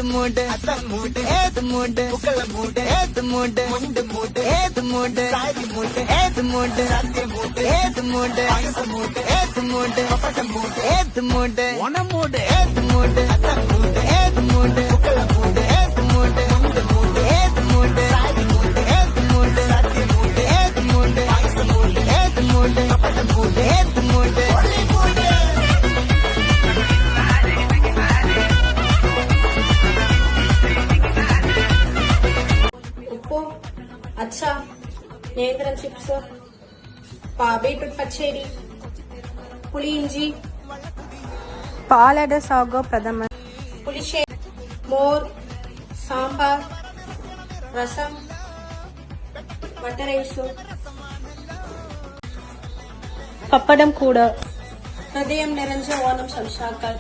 மூடு அதான் மூடு ஏது மூடு புகழ மூடு ஏது மூடு முண்டு மூடு ஏது மூடு சாதி மூடு ஏது மூடு சத்திய மூடு ஏது மூடு ஆயுச மூடு ஏது மூடு பப்பட மூடு ஏது மூடு ஒன மூடு ஏது மூடு அதான் மூடு ஏது மூடு புகழ மூடு ஏது மூடு முண்டு மூடு ஏது மூடு சாதி மூடு ஏது மூடு சத்திய மூடு ஏது மூடு ஆயுச மூடு ஏது மூடு பப்பட மூடு ஏது மூடு అచ్చా నేంద్రం చిప్స్ బీట్రూట్ పచ్చడి పులి ఇంజి పాలడ సాగు ప్రథమ పులిషే more sambar rasam butter rice పప్పడం కూడా హృదయం నిరంజన ఓనం శంషాకర్